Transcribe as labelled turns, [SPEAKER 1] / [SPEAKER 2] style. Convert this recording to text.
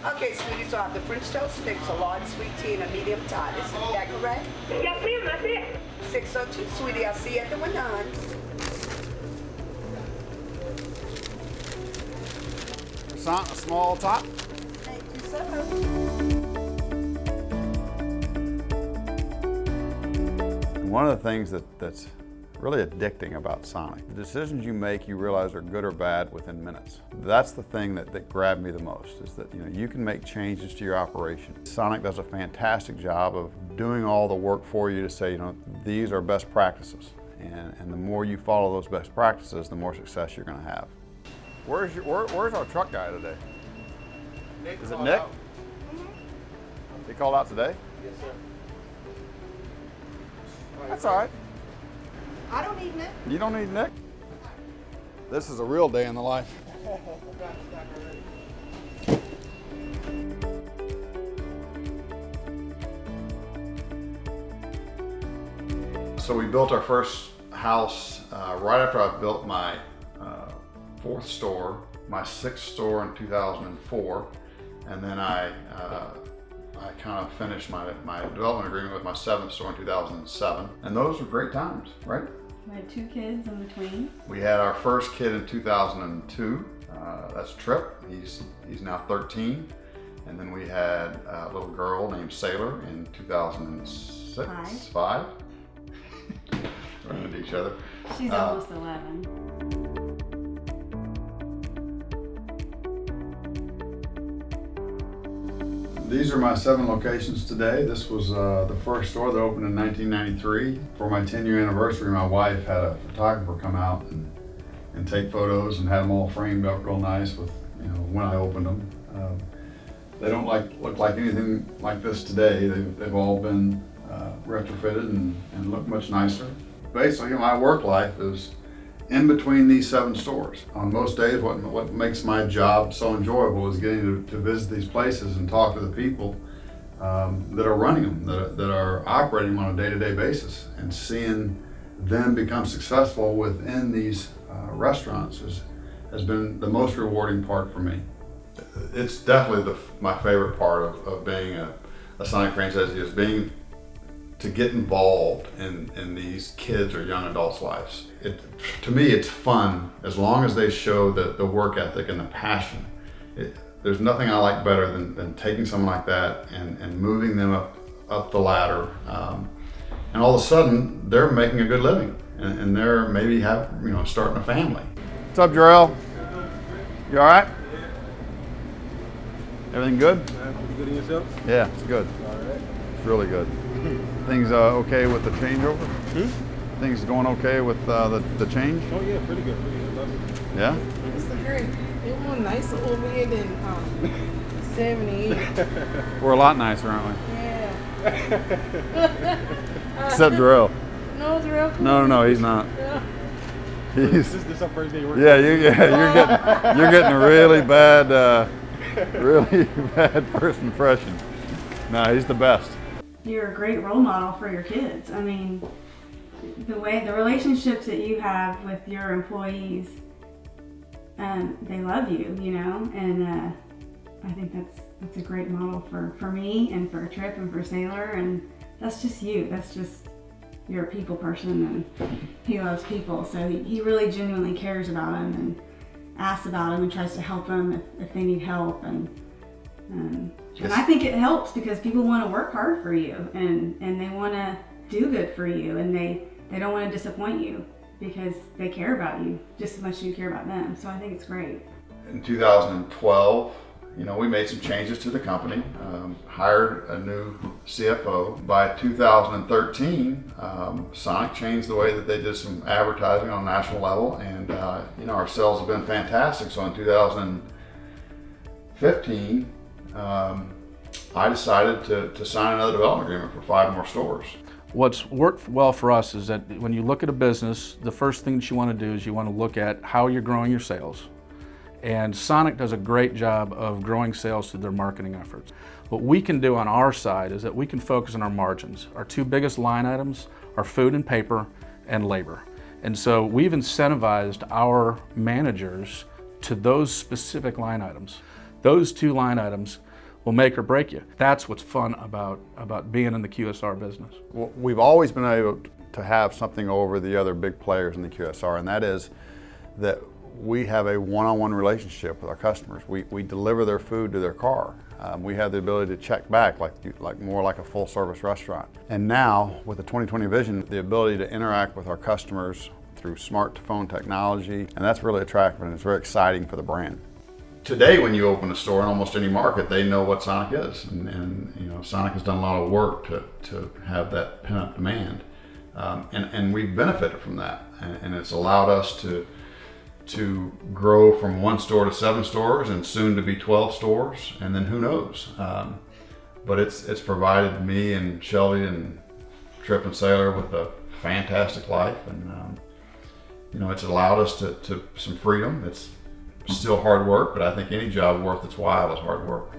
[SPEAKER 1] Okay, sweetie, so I have the French toast sticks, a large sweet tea, and a medium tart. Is that correct?
[SPEAKER 2] Yes, ma'am, that's it.
[SPEAKER 1] 602, sweetie. I'll see you at the Winans.
[SPEAKER 3] Croissant, a small top.
[SPEAKER 1] Thank you, sir.
[SPEAKER 3] One of the things that's really addicting about Sonic, the decisions you make you realize are good or bad within minutes. That's the thing that grabbed me the most, is that you can make changes to your operation. Sonic does a fantastic job of doing all the work for you to say, these are best practices. And the more you follow those best practices, the more success you're going to have. Where's our truck guy today?
[SPEAKER 4] Nick
[SPEAKER 3] Is it Nick? He called out today?
[SPEAKER 4] Yes, sir.
[SPEAKER 3] That's all right.
[SPEAKER 1] I don't need Nick.
[SPEAKER 3] You don't need Nick? This is a real day in the life. So we built our first house right after I built my fourth store, my sixth store in 2004, and then I kind of finished my development agreement with my seventh store in 2007, and those were great times, right?
[SPEAKER 5] We had 2 kids in between.
[SPEAKER 3] We had our first kid in 2002. That's Trip. He's now 13, and then we had a little girl named Sailor in 2006. Five. Running into each other.
[SPEAKER 5] She's almost 11.
[SPEAKER 3] These are my 7 locations today. This was the first store that opened in 1993. For my 10-year anniversary, my wife had a photographer come out and take photos and had them all framed up real nice with, when I opened them. They don't look like anything like this today. They've all been retrofitted and look much nicer. Basically, my work life is in between these 7 stores. On most days, what makes my job so enjoyable is getting to visit these places and talk to the people that are running them, that are operating them on a day-to-day basis, and seeing them become successful within these restaurants has been the most rewarding part for me. It's definitely my favorite part of being a Sonic franchisee, is being to get involved in these kids or young adults' lives. To me, it's fun as long as they show the work ethic and the passion. There's nothing I like better than taking someone like that and moving them up the ladder. And all of a sudden, they're making a good living, and they're maybe starting a family. What's up, Jarrell? You all right? Everything good?
[SPEAKER 4] Pretty good in yourself?
[SPEAKER 3] Yeah, it's good.
[SPEAKER 4] All right.
[SPEAKER 3] It's really good. Things okay with the changeover? Things going okay with the change?
[SPEAKER 4] Oh yeah, pretty good. Love it.
[SPEAKER 3] Yeah?
[SPEAKER 6] It's great. It was nicer over here than 78.
[SPEAKER 3] We're a lot nicer, aren't we?
[SPEAKER 6] Yeah.
[SPEAKER 3] Except Jarrell.
[SPEAKER 6] No, it's real cool.
[SPEAKER 3] No, he's not.
[SPEAKER 6] Yeah.
[SPEAKER 3] He's,
[SPEAKER 4] This our first day working.
[SPEAKER 3] yeah, you're getting a really bad first impression. No, he's the best.
[SPEAKER 5] You're a great role model for your kids. I mean, the relationships that you have with your employees, they love you, and I think that's a great model for me and for Trip and for Sailor, and that's just you. That's just, you're a people person, and he loves people, so he really genuinely cares about them and asks about them and tries to help them if they need help, and I think it helps because people want to work hard for you and they want to do good for you, and they don't want to disappoint you because they care about you just as much as you care about them. So I think it's great.
[SPEAKER 3] In 2012, we made some changes to the company, hired a new CFO. By 2013, Sonic changed the way that they did some advertising on a national level, and our sales have been fantastic. So in 2015, I decided to sign another development agreement for 5 more stores.
[SPEAKER 7] What's worked well for us is that when you look at a business, the first thing that you want to do is you want to look at how you're growing your sales. And Sonic does a great job of growing sales through their marketing efforts. What we can do on our side is that we can focus on our margins. Our 2 biggest line items are food and paper and labor. And so we've incentivized our managers to those specific line items. Those 2 line items will make or break you. That's what's fun about being in the QSR business.
[SPEAKER 3] Well, we've always been able to have something over the other big players in the QSR, and that is that we have a one-on-one relationship with our customers. We deliver their food to their car. We have the ability to check back like more like a full-service restaurant. And now, with the 2020 vision, the ability to interact with our customers through smartphone technology, and that's really attractive and it's very exciting for the brand. Today, when you open a store in almost any market, they know what Sonic is, and you know, Sonic has done a lot of work to have that pent-up demand, and we've benefited from that, and it's allowed us to grow from 1 store to 7 stores and soon to be 12 stores, and then who knows. But it's provided me and Shelby and Trip and Sailor with a fantastic life, and you know, it's allowed us to some freedom. It's still hard work, but I think any job worth its while is hard work.